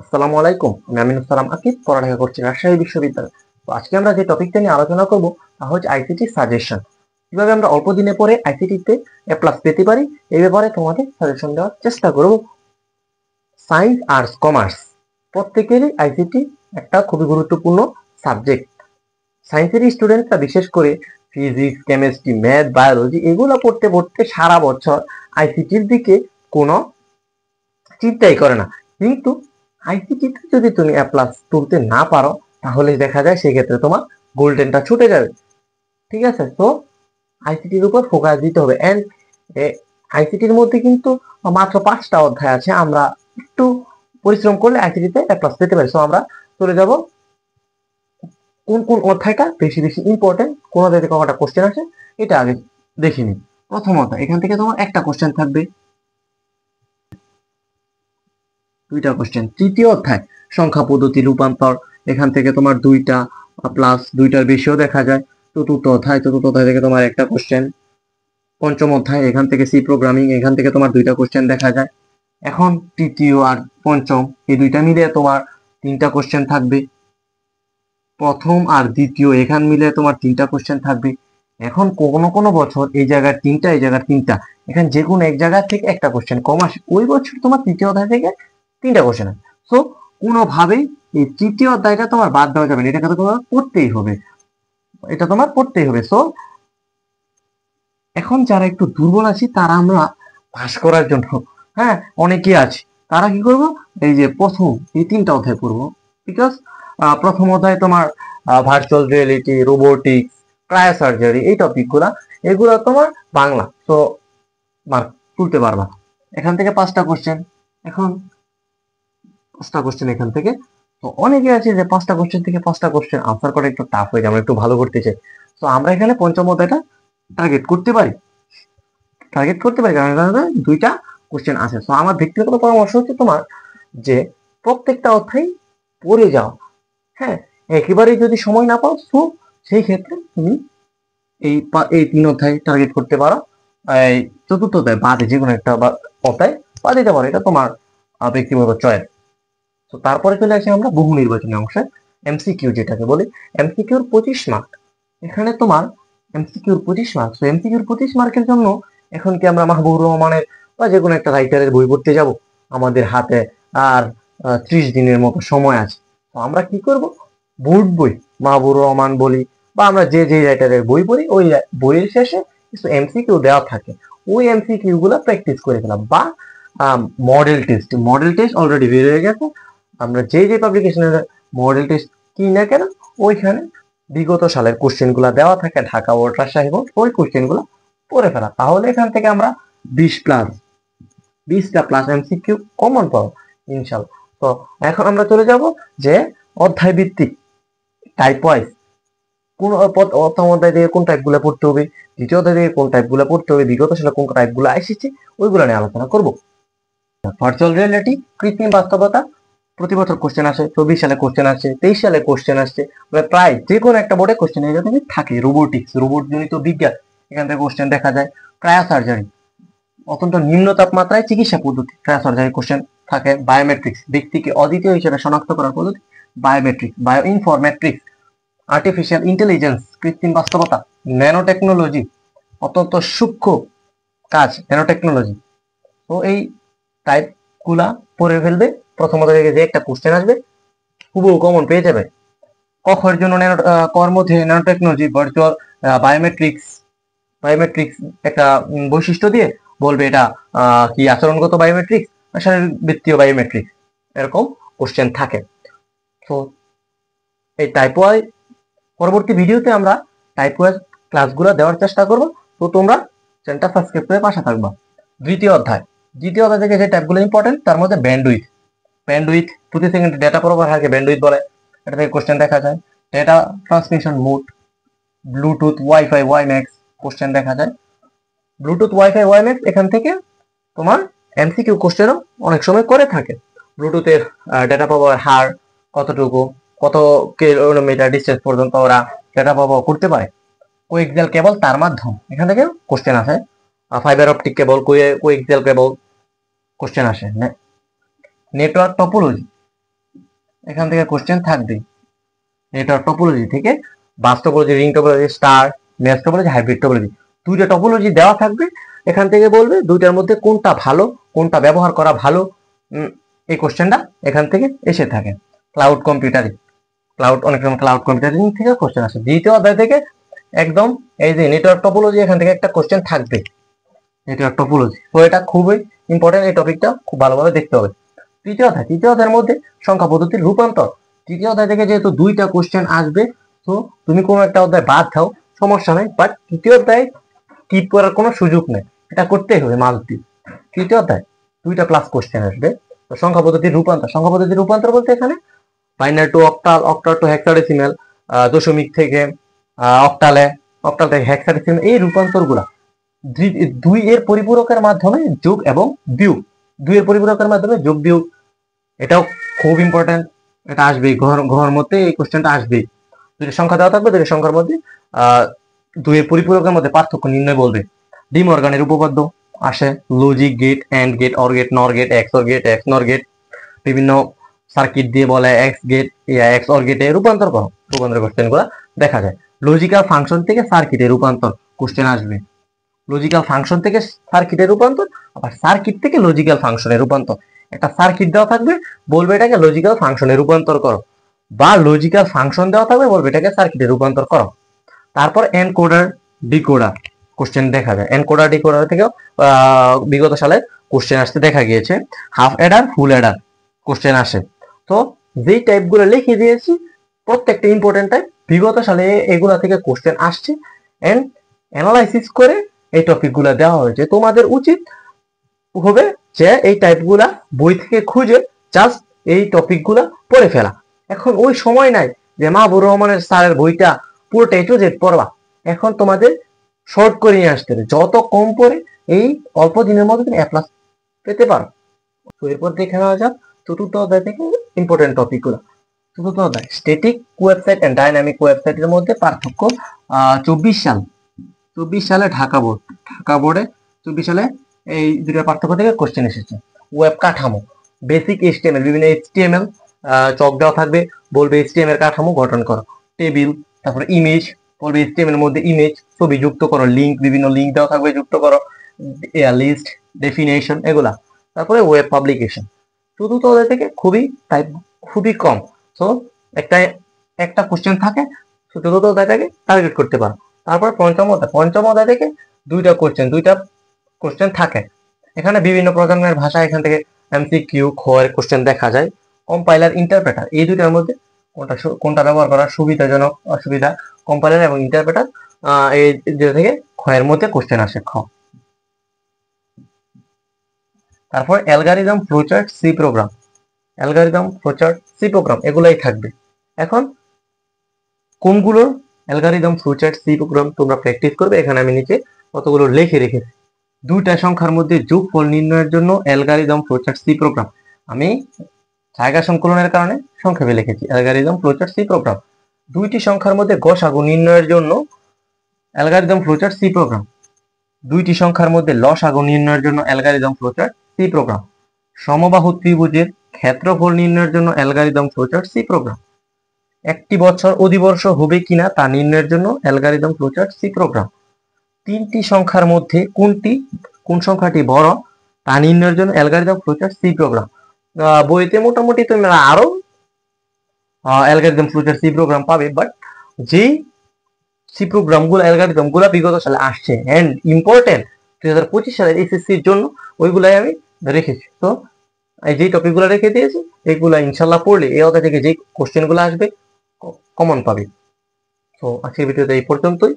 আসসালামু আলাইকুম। আমি আমিনুস সালাম আকিব, পড়ালেখা করছি রাজশাহী বিশ্ববিদ্যালয়ে। তো আজকে আমরা যে টপিকটা নিয়ে আলোচনা করব তা হচ্ছে আইসিটি সাজেশন। কিভাবে আমরা অল্প দিনে পরে আইসিটিতে এ প্লাস পেতে পারি এই ব্যাপারে তোমাদের সাজেশন দেওয়ার চেষ্টা করব। সায়েন্স, আর্টস, কমার্স প্রত্যেকেরই আইসিটি একটা খুবই গুরুত্বপূর্ণ সাবজেক্ট। সায়েন্সের স্টুডেন্টরা বিশেষ করে ফিজিক্স, কেমিস্ট্রি, ম্যাথ, বায়োলজি এগুলো পড়তে পড়তে সারা বছর আইসিটির দিকে কোনো চিন্তাই করে না। কিন্তু আইসিটিতে যদি তুমি এ প্লাস তুলতে না পারো তাহলে দেখা যায় সেক্ষেত্রে তোমার গোল্ডেনটা ছুটে যাবে। ঠিক আছে, তো আইসিটির উপর ফোকাস দিতে হবে। এন্ড আইসিটির মধ্যে কিন্তু মাত্র 5টা অধ্যায় আছে। আমরা একটু পরিশ্রম করলে আইসিটিতে এ প্লাস পেতে পারি। তো আমরা চলে যাব কোন কোন অধ্যায়টা বেশি বেশি ইম্পর্টেন্ট, কোন অধ্যায় থেকে কটা কোশ্চেন আসে এটা আগে দেখে নিই। প্রথম অধ্যায়, এখান থেকে তোমার একটা কোশ্চেন থাকবে, দুইটা কোশ্চেন। তৃতীয় অধ্যায় সংখ্যা পদ্ধতি রূপান্তর, এখান থেকে তোমার দুইটা প্লাস দুইটার বেশিও দেখা যায়। চতুর্থ অধ্যায় থেকে তোমার একটা কোশ্চেন। পঞ্চম অধ্যায় এখান থেকে সি প্রোগ্রামিং, এখান থেকে তোমার দুইটা কোশ্চেন দেখা যায়। এখন তৃতীয় আর পঞ্চম এই দুইটা মিলে তোমার তিনটা কোশ্চেন থাকবে। প্রথম আর দ্বিতীয় এখান মিলে তোমার তিনটা কোশ্চেন থাকবে। এখন কোনো কোনো বছর এই জায়গার তিনটা, এই জায়গার তিনটা, এখানে যে কোনো এক জায়গা থেকে একটা কোশ্চেন কম আসে, ওই বছর তোমার তৃতীয় অধ্যায় থেকে তিনটা কোশ্চেন আসে। সো কোনোভাবেই এই তৃতীয় অধ্যায়টা তোমার বাদ দেওয়া যাবে না, এটাকে তোমার পড়তেই হবে, এটা তোমার পড়তেই হবে। সো এখন যারা একটু দুর্বল আছি তারা আমরা পাস করার জন্য, হ্যাঁ, অনেকে আছে, তারা কি করবো, এই যে প্রথম এই তিনটা অধ্যায় পড়বো। বিকজ প্রথম অধ্যায় তোমার ভার্চুয়াল রিয়েলিটি, রোবোটিক্স, ক্রায়োসার্জারি এই টপিকগুলা, এগুলো তোমার বাংলা, তো মার্ক তুলতে পারবা। এখান থেকে 5টা কোশ্চেন। এখন 5টা কোশ্চেন এখান থেকে, তো অনেকে আছে যে 5টা কোশ্চেন থেকে 5টা কোশ্চেন আনসার করা একটু টাফ হয়ে যায়, আমরা একটু ভালো করতে চাই। তো আমরা এখানে পঞ্চম অধ্যায়টা টার্গেট করতে পারি, কারণ এখানে দুইটা কোশ্চেন আছে। তো আমার ব্যক্তিগত পরামর্শ হচ্ছে তোমার যে প্রত্যেকটা অধ্যায় পড়ে যাও। হ্যাঁ, একেবারেই যদি সময় না পাও তো সেই ক্ষেত্রে তুমি এই 3 অধ্যায় টার্গেট করতে পারো। এই চতুর্থ অধ্যায় বাদে যে কোনো একটা অধ্যায় বাদ দিতে পারো, এটা তোমার ব্যক্তিগত চয়েস। তো তারপরে চলে আসি আমরা বহু নির্বাচনী অংশে, এমসিকিউ যেটাকে বলি। এমসিকিউর 25 মার্ক, এখানে তোমার এমসিকিউর 25 মার্ক। তো এমসিকিউর 25 মার্কের জন্য এখন কি আমরা মাহবুবুর রহমানের বা যে কোনো একটা রাইটারের বই পড়তে যাব? আমাদের হাতে আর 30 দিনের মতো সময় আছে। তো আমরা কি করব, বোর্ড বই মাহবুবুর রহমান বলি বা আমরা যে যে রাইটারের বই পড়ি, ওই বইয়ের শেষে কিছু এমসিকিউ দেওয়া থাকে, ওই এমসিকিউ গুলা প্র্যাকটিস করে ফেলাম। বা মডেল টেস্ট অলরেডি বের হয়ে গেছে, আমরা যে যে পাবলিকেশনের মডেল টেস্ট কিনি না কেন ওইখানে বিগত সালের কোশ্চেন গুলা দেওয়া থাকে, ঢাকা বোর্ড, রাজশাহী বোর্ড, ওই কোশ্চেন গুলো পড়ে ফেলা। তাহলে এখান থেকে আমরা 20টা প্লাস এমসিকিউ কমন পাবো ইনশাল্লাহ। তো এখন আমরা চলে যাব যে অধ্যায় ভিত্তিক টাইপ ওয়াইজ কোন প্রথম অধ্যায় থেকে কোন টাইপ গুলা পড়তে হবে, দ্বিতীয় অধ্যায় থেকে কোন টাইপ গুলা পড়তে হবে, বিগত সালে কোন টাইপ গুলা এসেছে ওইগুলো নিয়ে আলোচনা করব। ভার্চুয়াল রিয়েলিটি, কৃত্রিম বাস্তবতা, প্রতি বছর কোশ্চেন আসে, 24 সালে কোশ্চেন আসছে, 23 সালে কোশ্চেন আসছে, মানে প্রায় যে কোনো একটা বোর্ডে কোশ্চেন এরিয়া থেকে থাকে। রোবোটিক্স, রোবট জনিত বিজ্ঞান, এখান থেকে কোশ্চেন দেখা যায়। ক্রায়োসার্জারি, অত্যন্ত নিম্ন তাপমাত্রায় চিকিৎসা পদ্ধতি, ক্রায়োসার্জারি কোশ্চেন থাকে। বায়োমেট্রিক্স, ব্যক্তিকে অদ্বিতীয় হিসেবে শনাক্ত করার পদ্ধতি, biometrics. Bio informatics, artificial intelligence, কৃত্রিম বাস্তবতা। ন্যানো টেকনোলজি, অত্যন্ত সূক্ষ্ম কাজ, ন্যানো টেকনোলজি। তো এই টাইপ গুলা পড়ে ফেলবে, প্রথমত থেকে যে একটা কোশ্চেন আসবে হুবহু কমন পেয়ে যাবে। কখের জন্য কর মধ্যে nano technology, virtual biometrics, biometrics একটা বৈশিষ্ট্য দিয়ে বলবে এটা কি আচরণগত বায়োমেট্রিক্স, শারীরবৃত্তীয় বায়োমেট্রিক্স, এরকম কোশ্চেন থাকে। তো এই টাইপ ওয়াই পরবর্তী ভিডিওতে আমরা টাইপ ওয়াইজ ক্লাসগুলো দেওয়ার চেষ্টা করব। তো তোমরা চ্যানেলটা সাবস্ক্রাইব করে পাশে থাকবা। দ্বিতীয় অধ্যায় থেকে যে টাইপগুলো ইম্পর্টেন্ট তার মধ্যে ব্যান্ডউইথ প্রতি সেকেন্ডে ডেটা প্রবাহ হারকে ব্যান্ডউইথ বলে, এটা থেকে কোশ্চেন দেখা যায়। Data transmission mode, Bluetooth, wifi, WiMAX question দেখা যায়। ব্লুটুথ, ওয়াইফাই, ওয়াইম্যাক্স এখান থেকে তোমার এমসিকিউ কোশ্চেনও অনেক সময় করে থাকে। ব্লুটুথের ডেটা প্রবাহের হার কতটুকু, কত কিলোমিটার ডিস্টেন্স পর্যন্ত ওরা ডেটা প্রবাহ করতে পারে। কোএক্সিয়াল কেবল তার মাধ্যম, এখান থেকে কোশ্চেন আসে। Fibre optic cable, coaxial cable question আসে। নেটওয়ার্ক টপোলজি, এখান থেকে কোশ্চেন থাকবে। নেটওয়ার্ক টপোলজি থেকে bus topology, ring topology, star, mesh topology, hybrid topology, দুইটা টপোলজি দেওয়া থাকবে। এখান থেকে বলবে দুইটার মধ্যে কোনটা ভালো, কোনটা ব্যবহার করা ভালো, এই কোশ্চেনটা এখান থেকে এসে থাকে। ক্লাউড কম্পিউটারিং, অনেক সময় ক্লাউড কম্পিউটারিং থেকে কোশ্চেন আসে। দ্বিতীয় অধ্যায় থেকে একদম এই যে নেটওয়ার্ক টপোলজি, এখান থেকে একটা কোশ্চেন থাকবে নেটওয়ার্ক টপোলজি। তো এটা খুবই ইম্পর্টেন্ট, এই টপিকটা খুব ভালোভাবে দেখতে হবে। তৃতীয় অধ্যায়ের মধ্যে সংখ্যা পদ্ধতির রূপান্তর। তৃতীয় অধ্যায় থেকে যেহেতু দুইটা কোশ্চেন আসবে, তো তুমি কোনো একটা অধ্যায় বাদ দাও সমস্যা নেই, বাট তৃতীয় অধ্যায় স্কিপ করার কোনো সুযোগ নেই, এটা করতেই হবে মাস্ট বি। তৃতীয় অধ্যায় দুইটা প্লাস কোশ্চেন আসবে। তো সংখ্যা পদ্ধতির রূপান্তর বলতে এখানে binary two octal, octal two hexadecimal, দশমিক থেকে অক্টালে, অক্টাল থেকে হেক্সাডেসিমাল, এই রূপান্তরগুলা দুই এর পরিপূরকের মাধ্যমে যোগ এবং বিয়োগ, দুইয়ের পরিপূরকের মাধ্যমে যোগ বিয়োগ, এটাও খুব ইম্পর্টেন্ট। এটা আসবেই, ঘর মধ্যে এই কোশ্চেনটা আসবেই। দুইটা সংখ্যা দেওয়া থাকবে, দুইটা সংখ্যার মধ্যে দুইয়ের পরিপূরকের মধ্যে পার্থক্য নির্ণয় বলবে। ডি মর্গানের উপপাদ্য আসে, logic gate, AND gate, OR gate, NOR gate, XOR gate, XNOR gate, বিভিন্ন সার্কিট দিয়ে বলে এক্স গেট, এক্স অর গেটে রূপান্তর করো, রূপান্তর কোশ্চেন গুলা দেখা যায়। লজিক্যাল ফাংশন থেকে সার্কিটের রূপান্তর কোশ্চেন আসবে, লজিক্যাল ফাংশন থেকে সার্কিটের রূপান্তর, আবার সার্কিট থেকে লজিক্যাল ফাংশনের রূপান্তর। একটা সার্কিট দেওয়া থাকবে, বলবে এটাকে লজিক্যাল ফাংশনে রূপান্তর করো, বা লজিক্যাল ফাংশন দেওয়া থাকবে, বলবে এটাকে সার্কিটে রূপান্তর করো। তারপর এনকোডার ডিকোডার কোশ্চেন দেখা যায়। এনকোডার ডিকোডার থেকেও বিগত সালে কোশ্চেন আসতে দেখা গিয়েছে। হাফ অ্যাডার, ফুল অ্যাডার কোশ্চেন আসে। তো যেই টাইপগুলো লিখে দিয়েছি প্রত্যেকটা ইম্পর্টেন্ট টাইপ, বিগত সালে এগুলা থেকে কোশ্চেন আসছে, এন্ড অ্যানালাইসিস করে এই টপিকগুলো দেওয়া হয়েছে। তোমাদের উচিত হবে যে এই টাইপগুলা বই থেকে খুঁজে জাস্ট এই টপিকগুলা পড়ে ফেলা। এখন ওই সময় নাই যে মাহবুবুর রহমানের স্যারের বইটা পুরোটা এ টু জেড পড়বা। এখন তোমাদের শর্ট করে নিয়ে আসতে হবে, যত কম পড়ে এই অল্প দিনের মধ্যে তুমি A+ পেতে পারো। তো এরপর দেখে নেওয়া যাক চতুর্থ অধ্যায় থেকে ইম্পর্টেন্ট টপিকগুলো। চতুর্থ অধ্যায় স্ট্যাটিক ওয়েবসাইট এন্ড ডাইনামিক ওয়েবসাইটের মধ্যে পার্থক্য। 24 সালে ঢাকা বোর্ডে 24 সালে এই দুটো পার্থক্য থেকে কোশ্চেন এসেছে। ওয়েব কাঠামো, বেসিক HTML, বিভিন্ন HTML চক দেওয়া থাকবে, বলবে HTML কাঠামো গঠন করো। টেবিল, তারপরে ইমেজ, বলবে HTML এর মধ্যে ইমেজ ছবি যুক্ত করো, লিংক, বিভিন্ন লিংক দেওয়া থাকবে যুক্ত করো, লিস্ট, ডেফিনেশন, এগুলা। তারপরে ওয়েব পাবলিকেশন। চতুর্থ অধ্যায় থেকে খুবই কম, সো একটা কোশ্চেন থাকে, চতুর্থ অধ্যায় থেকে টার্গেট করতে পারো। তারপর পঞ্চম অধ্যায় থেকে দুইটা কোশ্চেন থাকে। এখানে বিভিন্ন প্রোগ্রামের ভাষা, এখান থেকে MCQ এর কোশ্চেন দেখা যায়। কম্পাইলার, ইন্টারপ্রেটার, এই দুইটার মধ্যে কোনটা ব্যবহার করার সুবিধাজনক, অসুবিধা, কম্পাইলার এবং ইন্টারপ্রেটার, এই দুটো থেকে এর মধ্যে কোশ্চেন আসে। তারপর অ্যালগরিদম, ফ্লোচার্ট, সি প্রোগ্রাম, এগুলাই থাকবে। এখন কোনগুলোর অ্যালগরিদম, ফ্লোচার্ট, সি প্রোগ্রাম তোমরা প্র্যাকটিস করবে, এখানে আমি নিচে কতগুলো লিখে রেখেছি। দুইটা সংখ্যার মধ্যে যোগফল নির্ণয়ের জন্য অ্যালগরিদম, ফ্লোচার্ট, সি প্রোগ্রাম। আমি জায়গা সংকলনের কারণে সংক্ষেপে লিখেছি অ্যালগরিদম, ফ্লোচার্ট, সি প্রোগ্রাম। দুইটি সংখ্যার মধ্যে গসাগু নির্ণয়ের জন্য অ্যালগরিদম, ফ্লোচার্ট, সি প্রোগ্রাম। দুইটি সংখ্যার মধ্যে লসাগু নির্ণয়ের জন্য অ্যালগরিদম, ফ্লোচার্ট, সি প্রোগ্রাম। সমবাহু ত্রিভুজের ক্ষেত্রফল নির্ণয়ের জন্য অ্যালগরিদম, ফ্লোচার্ট, সি প্রোগ্রাম। একটি বছর অধিবর্ষ হবে কিনা তা নির্ণয়ের জন্য অ্যালগরিদম, ফ্লোচার্ট, সি প্রোগ্রাম। তিনটি সংখ্যার মধ্যে কোন সংখ্যাটি বড় তা নির্ণয়ের জন্য অ্যালগরিদম, ফ্লোচার্ট, সি প্রোগ্রাম। বইতে মোটামুটি তোমরা আরো অ্যালগরিদম, ফ্লোচার্ট, সি প্রোগ্রাম পাবে, বাট যেই সি প্রোগ্রাম গুলো, অ্যালগরিদম গুলা বিগত সালে আসছে এন্ড ইম্পর্টেন্ট 2025 সালের এসএসসির জন্য, ওইগুলাই আমি রেখেছি। তো এই যে টপিক গুলো রেখে দিয়েছি, এইগুলা ইনশাল্লাহ পড়লে এই অধ্যায় থেকে যে কোশ্চেন গুলো আসবে কমন পাবে। তো আজকের ভিডিওতে এই পর্যন্তই।